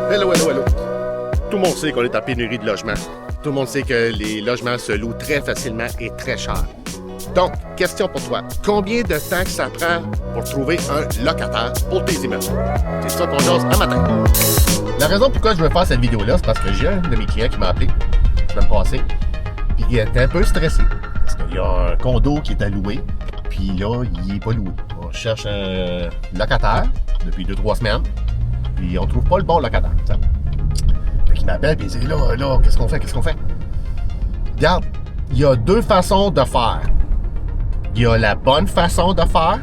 Hello. Tout le monde sait qu'on est en pénurie de logements. Tout le monde sait que les logements se louent très facilement et très cher. Donc, question pour toi. Combien de temps que ça prend pour trouver un locataire pour tes immeubles? C'est ça qu'on jase un matin. La raison pourquoi je veux faire cette vidéo-là, c'est parce que j'ai un de mes clients qui m'a appelé la semaine passée. Puis il était un peu stressé. Parce qu'il y a un condo qui est à louer. Puis là, il n'est pas loué. On cherche un locataire depuis 2-3 semaines. Puis on trouve pas le bon locataire. T'sais. Fait qu'il m'appelle et il dit là, qu'est-ce qu'on fait? Regarde, il y a deux façons de faire. Il y a la bonne façon de faire,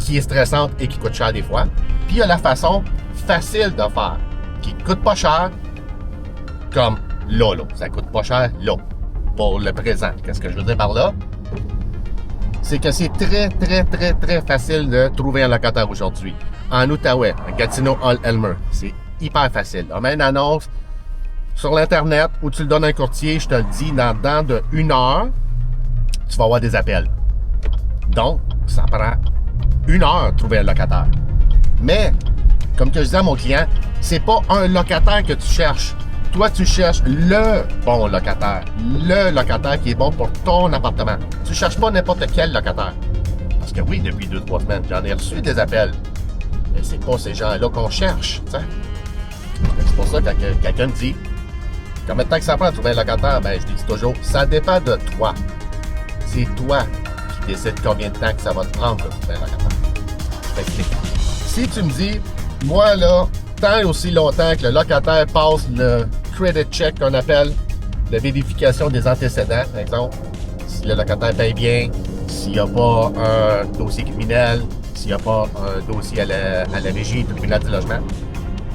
qui est stressante et qui coûte cher des fois. Puis il y a la façon facile de faire, qui coûte pas cher, comme là. Ça coûte pas cher là, pour le présent. Qu'est-ce que je veux dire par là? C'est que c'est très facile de trouver un locataire aujourd'hui. En Outaouais, à Gatineau-Hall-Elmer, c'est hyper facile. On met une annonce sur l'Internet où tu le donnes à un courtier, je te le dis, dans de 1 heure, tu vas avoir des appels. Donc, ça prend 1 heure de trouver un locataire. Mais, comme que je disais à mon client, c'est pas un locataire que tu cherches. Toi, tu cherches le bon locataire. Le locataire qui est bon pour ton appartement. Tu cherches pas n'importe quel locataire. Parce que oui, depuis 2-3 semaines, j'en ai reçu des appels. Mais c'est pas ces gens-là qu'on cherche, tu sais. C'est pour ça que quand quelqu'un me dit combien de temps que ça prend à trouver un locataire, ben je dis toujours, ça dépend de toi. C'est toi qui décides combien de temps que ça va te prendre de trouver un locataire. Je t'explique. Si tu me dis, moi là, tant et aussi longtemps que le locataire passe le credit check qu'on appelle, la vérification des antécédents, par exemple, si le locataire paye bien, s'il n'y a pas un dossier criminel, s'il n'y a pas un dossier à la régie du tribunal du logement.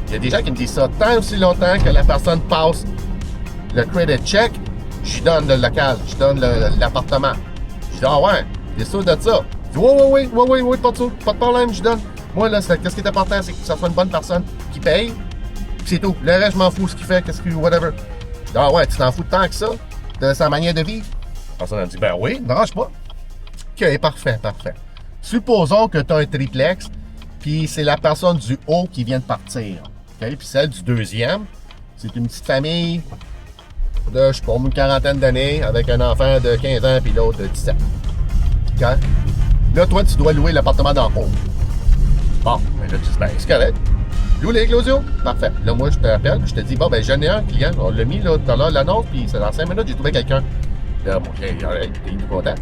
Il y a des gens qui me disent ça. Tant aussi longtemps que la personne passe le credit check, je donne le local, je donne l'appartement. Je dis, ah ouais, t'es sûr de ça? Je dis, oui, pas de problème, je donne. Moi, là, qu'est-ce qui est important, c'est que ça soit une bonne personne qui paye, c'est tout. Le reste, je m'en fous, ce qu'il fait, whatever. Je dis, ah ouais, tu t'en fous de tant que ça, de sa manière de vivre? La personne me dit, ben oui, ne range pas. OK, parfait. Supposons que tu as un triplex, puis c'est la personne du haut qui vient de partir. Okay? Puis celle du deuxième, c'est une petite famille de, je sais pas, une quarantaine d'années, avec un enfant de 15 ans, puis l'autre de 17. Okay? Là, toi, tu dois louer l'appartement d'en haut. Bon, ben là, tu dis, ben, c'est correct. Loue l'éclosion. Parfait. Là, moi, je t'appelle, puis je te dis, bon, ben, j'en ai un client. On l'a mis, là, tout à l'heure, l'annonce, puis c'est dans 5 minutes, j'ai trouvé quelqu'un. Là, mon client, il est tout content.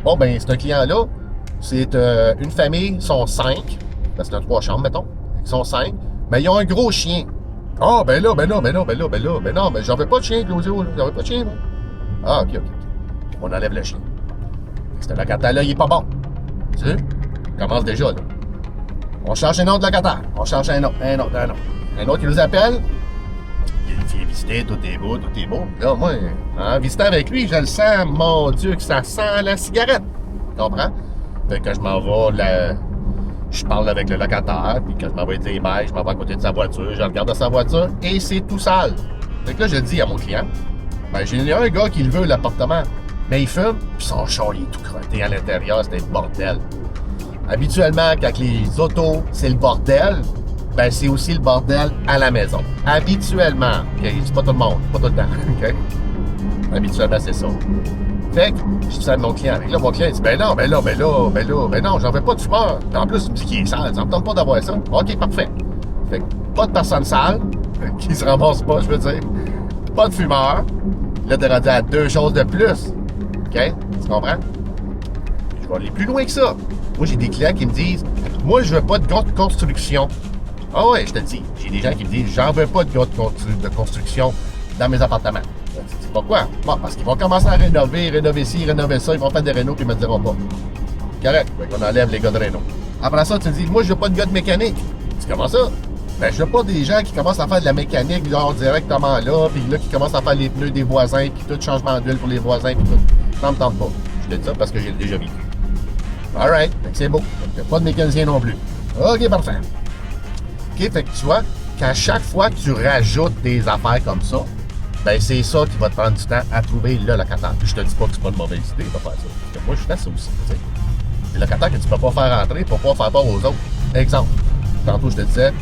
Bon, ben, c'est un client-là. C'est une famille, ils sont 5. Ben, c'est un 3 chambres, mettons. Ils sont 5. Mais ils ont un gros chien. Ah, ben non, mais j'en veux pas de chien, Claudio. J'en veux pas de chien, moi. Ah, OK. On enlève le chien. Ce locataire-là, il est pas bon. Tu sais? On commence déjà, là. On cherche un autre locataire. On cherche un autre. Un autre qui nous appelle. Il vient visiter, tout est beau. Là, moi, en visitant avec lui, je le sens, mon Dieu, que ça sent la cigarette. Tu comprends? Fait que je m'en vais, je parle avec le locataire, puis quand je m'en vais dire bye, je m'en vais à côté de sa voiture, je regarde sa voiture, et c'est tout sale. Fait que là, je dis à mon client, ben, j'ai un gars qui le veut, l'appartement, mais il fume, puis son char, il est tout crotté à l'intérieur, c'est un bordel. Habituellement, quand les autos, c'est le bordel, ben, c'est aussi le bordel à la maison. Habituellement, OK? C'est pas tout le monde, pas tout le temps, OK? Habituellement, c'est ça. Fait que, je dis ça à mon client. Fait que là, mon client, il dit, ben non, j'en veux pas de fumeur. En plus, il me dit qu'il est sale, ça me tente pas d'avoir ça. OK, parfait. Fait que, pas de personne sale, qui se ramasse pas, je veux dire. Pas de fumeur. Là, t'es rendu à 2 choses de plus. OK? Tu comprends? Je vais aller plus loin que ça. Moi, j'ai des clients qui me disent, moi, je veux pas de gars de construction. Ah ouais, je te le dis. J'ai des gens qui me disent, j'en veux pas de gars de construction dans mes appartements. C'est pourquoi? Bon, parce qu'ils vont commencer à rénover ci, rénover ça, ils vont faire des rénaux, puis ils me diront pas. Correct, on enlève les gars de réno. Après ça, tu te dis, moi, je veux pas de gars de mécanique. Tu comment ça? Ben, je veux pas des gens qui commencent à faire de la mécanique, genre, directement là, puis là, qui commencent à faire les pneus des voisins, puis tout changement d'huile pour les voisins, puis tout. Ça me tente pas. Je te dis ça parce que j'ai déjà vécu. Alright, c'est beau. Donc, pas de mécanicien non plus. OK, parfait. OK, fait que tu vois, qu'à chaque fois que tu rajoutes des affaires comme ça, ben c'est ça qui va te prendre du temps à trouver le locataire. Puis je te dis pas que c'est pas une mauvaise idée de faire ça. Parce que moi, je fais ça aussi, tu sais. Les locataires que tu peux pas faire entrer pour pas faire peur aux autres. Exemple, tantôt je te disais,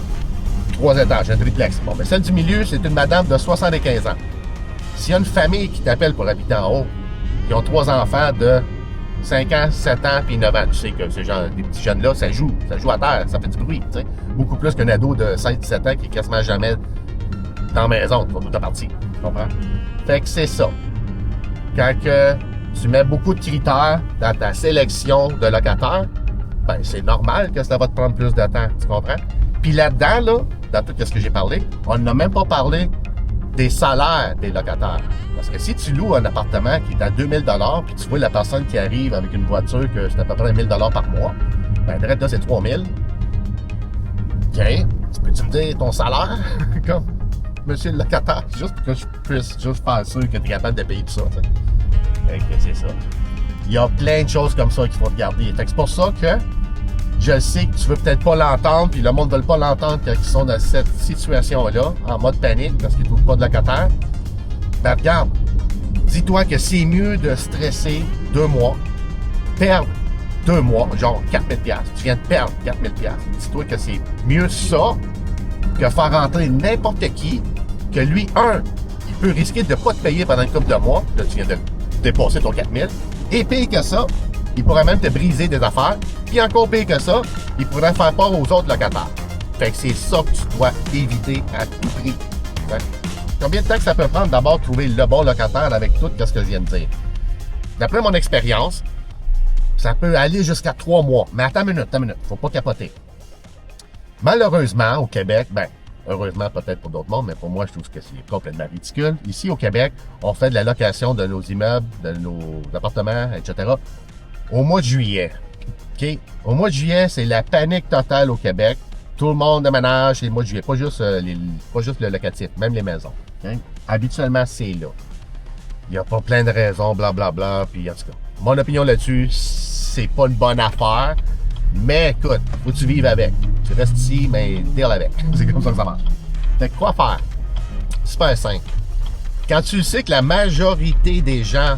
3 étages, un triplex. Bon, mais celle du milieu, c'est une madame de 75 ans. S'il y a une famille qui t'appelle pour habiter en haut, qui ont 3 enfants de 5 ans, 7 ans puis 9 ans, tu sais que ces gens, les petits jeunes-là, ça joue à terre, ça fait du bruit, tu sais. Beaucoup plus qu'un ado de 5-7 ans qui est quasiment jamais dans la maison, pour toute la partie, tu comprends? Fait que c'est ça. Quand que tu mets beaucoup de critères dans ta sélection de locataires, ben c'est normal que ça va te prendre plus de temps, tu comprends? Puis là-dedans, là, dans tout ce que j'ai parlé, on n'a même pas parlé des salaires des locataires. Parce que si tu loues un appartement qui est à 2000 $, puis tu vois la personne qui arrive avec une voiture que c'est à peu près 1000 $ par mois, ben direct là, c'est 3000. OK, tu peux-tu me dire ton salaire? Comme, monsieur le locataire, juste pour que je puisse juste faire sûr que tu es capable de payer tout ça, tu sais. Fait que c'est ça. Il y a plein de choses comme ça qu'il faut regarder. Fait que c'est pour ça que je sais que tu veux peut-être pas l'entendre, puis le monde ne veut pas l'entendre quand ils sont dans cette situation-là, en mode panique, parce qu'ils ne trouvent pas de locataire. Ben regarde, dis-toi que c'est mieux de stresser 2 mois, perdre 2 mois, genre 4000 $. Tu viens de perdre 4000 $. Dis-toi que c'est mieux ça que faire rentrer n'importe qui, que lui, il peut risquer de ne pas te payer pendant une couple de mois, là tu viens de dépasser ton 4000, et pire que ça, il pourrait même te briser des affaires, puis encore pire que ça, il pourrait faire peur aux autres locataires. Fait que c'est ça que tu dois éviter à tout prix. Hein? Combien de temps que ça peut prendre d'abord de trouver le bon locataire avec tout ce que je viens de dire? D'après mon expérience, ça peut aller jusqu'à 3 mois. Mais attends une minute, faut pas capoter. Malheureusement, au Québec, ben, heureusement peut-être pour d'autres mondes, mais pour moi, je trouve que c'est complètement ridicule. Ici, au Québec, on fait de la location de nos immeubles, de nos appartements, etc. au mois de juillet. OK? Au mois de juillet, c'est la panique totale au Québec. Tout le monde déménage les mois de juillet, pas juste le locatif, même les maisons. Okay? Habituellement, c'est là. Il n'y a pas plein de raisons, blablabla, puis en tout cas, mon opinion là-dessus, c'est pas une bonne affaire, mais écoute, faut que tu vives avec. Tu restes ici, mais deal avec. C'est comme ça que ça marche. Fait que quoi faire? Super simple. Quand tu sais que la majorité des gens,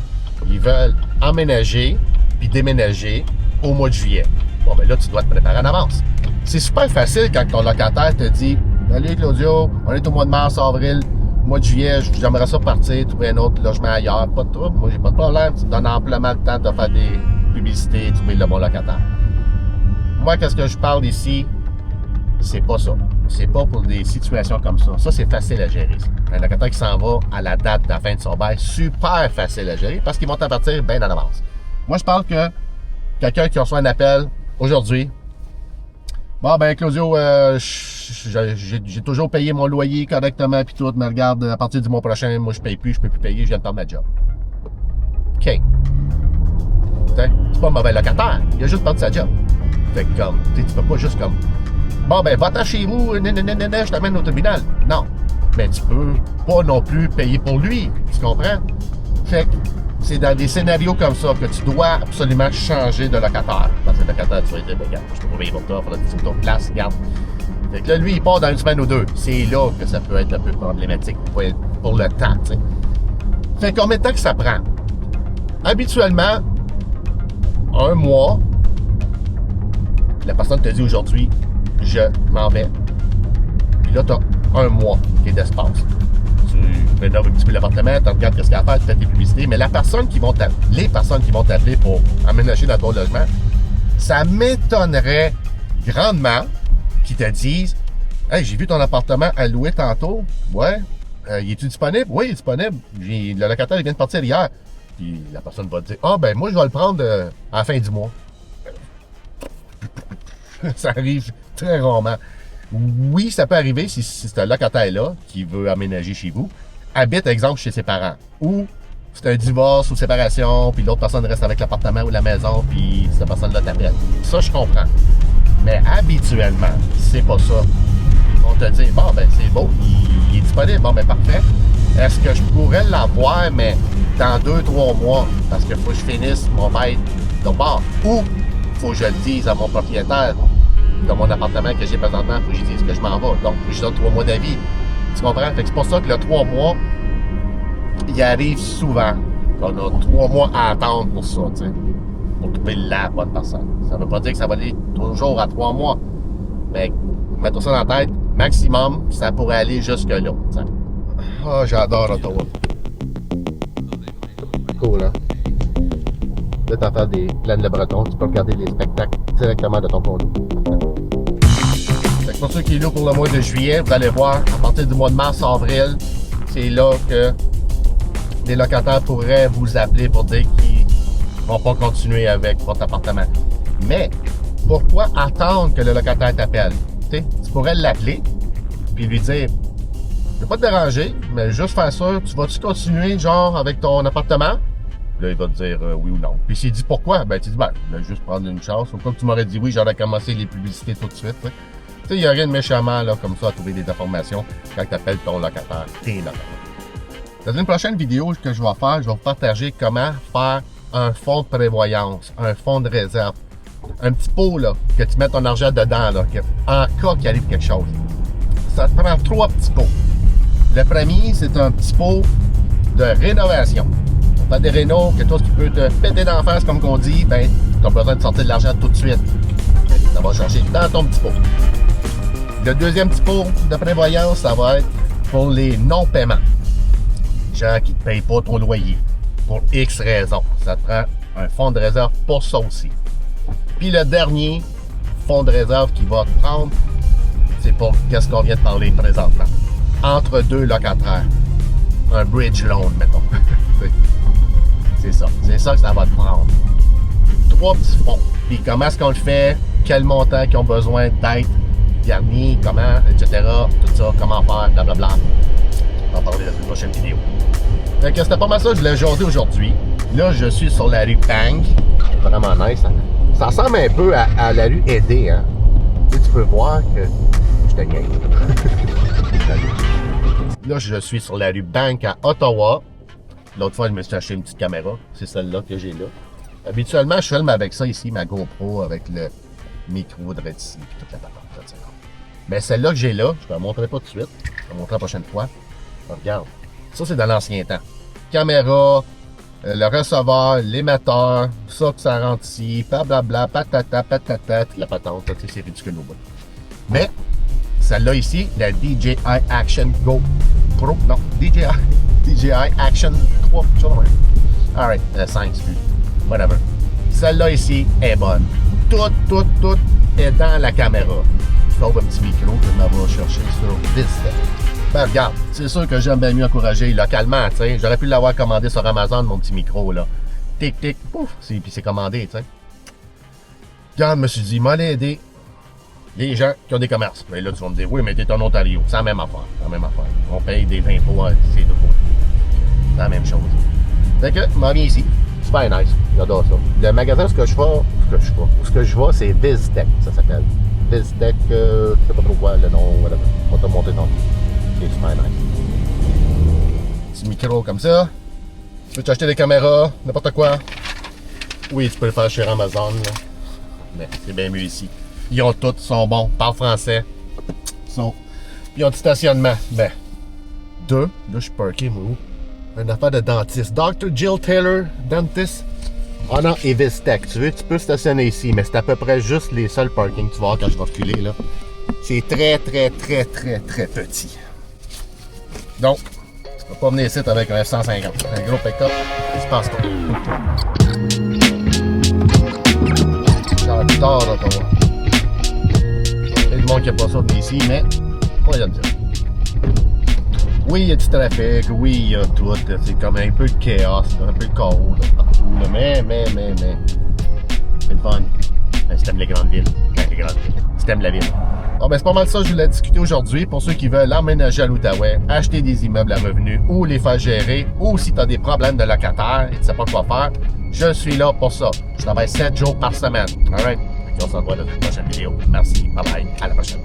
ils veulent emménager puis déménager au mois de juillet, bon, ben là, tu dois te préparer en avance. C'est super facile quand ton locataire te dit « Salut Claudio, on est au mois de mars, avril, mois de juillet, j'aimerais ça partir, trouver un autre logement ailleurs. » Pas de trouble, moi j'ai pas de problème. Tu te donnes amplement le temps de faire des publicités, trouver le bon locataire. Moi, qu'est-ce que je parle ici? C'est pas ça. C'est pas pour des situations comme ça. Ça, c'est facile à gérer. Un locataire qui s'en va à la date de la fin de son bail, super facile à gérer parce qu'ils vont t'en partir bien en avance. Moi, je parle que quelqu'un qui reçoit un appel aujourd'hui, bon, ben, Claudio, j'ai toujours payé mon loyer correctement puis tout, mais regarde, à partir du mois prochain, moi, je paye plus, je peux plus payer, je viens de perdre ma job. OK. C'est pas un mauvais locataire, il a juste perdu sa job. Fait que comme, tu peux pas juste comme, bon, ben, va-t'en chez vous, je t'amène au tribunal. Non. Mais tu peux pas non plus payer pour lui, tu comprends? Fait que c'est dans des scénarios comme ça que tu dois absolument changer de locataire. Parce que le locataire, tu vas dire, ben, regarde, je peux pas payer pour toi, il faudra que tu trouves ton place, regarde. Fait que là, lui, il part dans une semaine ou 2. C'est là que ça peut être un peu problématique pour le temps, tu sais. Fait combien de temps que ça prend? Habituellement, 1 mois, la personne te dit aujourd'hui, je m'en vais. Puis là, tu as 1 mois d'espace. Tu rénoves un petit peu l'appartement, tu regardes ce qu'il y a à faire, tu fais tes publicités, mais les personnes qui vont t'appeler pour aménager dans ton logement, ça m'étonnerait grandement qu'ils te disent « Hey, j'ai vu ton appartement à louer tantôt. Ouais. Il est-tu disponible? Oui, il est disponible. Le locataire il vient de partir hier. » Puis la personne va te dire « Ah, ben moi, je vais le prendre à la fin du mois. » Ça arrive très rarement. Oui, ça peut arriver si c'est un locataire-là qui veut aménager chez vous, habite, exemple, chez ses parents, ou c'est un divorce ou séparation, puis l'autre personne reste avec l'appartement ou la maison, puis cette personne-là t'appelle. Ça, je comprends. Mais habituellement, c'est pas ça. Ils vont te dire, bon, ben c'est beau, il est disponible, bon, ben parfait. Est-ce que je pourrais l'avoir, mais dans 2-3 mois, parce qu'il faut que je finisse mon bail de bord, ou faut que je le dise à mon propriétaire dans mon appartement que j'ai présentement, il faut que je dise que je m'en vais. Donc, je donne 3 mois d'avis. Tu comprends? Fait que c'est pour ça que le 3 mois, il arrive souvent qu'on a 3 mois à attendre pour ça, tu sais, pour trouver la bonne personne. Ça veut pas dire que ça va aller toujours à 3 mois, mais mettons ça dans la tête, maximum, ça pourrait aller jusque-là, tu sais. Ah, j'adore Ottawa. Cool, hein? Là, t'entends des plaines de Breton, tu peux regarder les spectacles directement de ton condo. Fait que pour ceux qui sont là pour le mois de juillet, vous allez voir, à partir du mois de mars, avril, c'est là que les locataires pourraient vous appeler pour dire qu'ils vont pas continuer avec votre appartement. Mais, pourquoi attendre que le locataire t'appelle? Tu pourrais l'appeler, puis lui dire, je vais pas te déranger, mais juste faire ça, tu vas-tu continuer, genre, avec ton appartement? Là, il va te dire oui ou non. Puis s'il dit pourquoi, ben tu dis, ben, je vais juste prendre une chance. Ou comme tu m'aurais dit oui, j'aurais commencé les publicités tout de suite. Tu sais, il n'y a rien de méchamment, là, comme ça, à trouver des informations quand tu appelles ton locataire, tes locataires. Dans une prochaine vidéo que je vais faire, je vais vous partager comment faire un fonds de prévoyance, un fonds de réserve. Un petit pot, là, que tu mets ton argent dedans, là, en cas qu'il arrive quelque chose. Ça te prend 3 petits pots. Le premier, c'est un petit pot de rénovation. Pour faire des rénaux, quelque chose qui peut te péter d'en face, comme qu'on dit, ben, tu as besoin de sortir de l'argent tout de suite. Ça va chercher dans ton petit pot. Le deuxième petit pot de prévoyance, ça va être pour les non-paiements. Gens qui ne te payent pas ton loyer. Pour X raisons. Ça te prend un fonds de réserve pour ça aussi. Puis le dernier fonds de réserve qui va te prendre, c'est pour qu'est-ce qu'on vient de parler présentement. Entre deux locataires. Un bridge loan, mettons. C'est ça. C'est ça que ça va te prendre. 3 petits fonds. Puis comment est-ce qu'on le fait? Quel montant qu'ils ont besoin d'être garni, comment, etc. Tout ça, comment faire, blablabla. On va en parler dans une prochaine vidéo. Fait que c'était pas mal ça que je voulais jaser aujourd'hui. Là, je suis sur la rue Bang. Vraiment nice, hein? Ça ressemble un peu à la rue Aidé, hein? Tu peux voir que je te gagne. Là, je suis sur la rue Bank à Ottawa. L'autre fois, je me suis acheté une petite caméra. C'est celle-là que j'ai là. Habituellement, je filme avec ça ici, ma GoPro, avec le micro de ici, puis toute la patente. Mais celle-là que j'ai là, je ne te la montrerai pas tout de suite. Je vais te la montrer la prochaine fois. Alors, regarde. Ça, c'est dans l'ancien temps. Caméra, le receveur, l'émetteur, ça que ça rentre ici, blablabla, patata, la patente, c'est ridicule au bout. Mais, celle-là ici, la DJI Action Go Pro, non, DJI Action 3, je sais pas. Alright, 5, excuse, whatever. Celle-là ici est bonne. Tout est dans la caméra. Sauf un petit micro que je m'en vais chercher sur Vista. Ben regarde, c'est sûr que j'aime bien mieux encourager localement, tu sais. J'aurais pu l'avoir commandé sur Amazon, mon petit micro, là. Tic, tic, pouf, puis c'est commandé, tu sais. Regarde, je me suis dit, m'en aider les gens qui ont des commerces. Mais là, tu vas me dire, oui, mais t'es en Ontario. C'est la même affaire. C'est la même affaire. On paye des impôts, c'est de côté. C'est la même chose. Fait que, m'en viens ici. Super nice. J'adore ça. Le magasin, ce que je vois, c'est VizTech, ça s'appelle. VizTech, je sais pas trop quoi, le nom, whatever. On va te monter tantôt. C'est super nice. Petit micro comme ça. Tu peux t'acheter des caméras, n'importe quoi. Oui, tu peux le faire chez Amazon, là. Mais c'est bien mieux ici. Ils ont tout, sont bons, parlent français. Ils ont du stationnement. Ben, 2. Là, je suis parké, moi. Une affaire de dentiste. Dr. Jill Taylor, dentist. Ah non, et VizTech. Tu peux stationner ici, mais c'est à peu près juste les seuls parkings. Tu vas voir quand je vais reculer, là. C'est très petit. Donc, tu peux pas venir ici avec un F-150. Un gros pick-up, je pense pas. J'adore Ottawa. Il y a du monde qui n'a pas ça d'ici, mais moi, j'aime ça. Oui, il y a du trafic, oui, il y a tout. C'est comme un peu de chaos, un peu de chaos là, partout. Là. Mais, c'est le fun. Si t'aimes les grandes villes, si t'aimes la ville. Bon, ben, c'est pas mal ça que je voulais discuter aujourd'hui. Pour ceux qui veulent emménager à l'Outaouais, acheter des immeubles à revenus ou les faire gérer, ou si t'as des problèmes de locataires et tu sais pas quoi faire, je suis là pour ça. Je travaille 7 jours par semaine. Alright? On se revoit dans une prochaine vidéo. Merci. Bye bye. À la prochaine.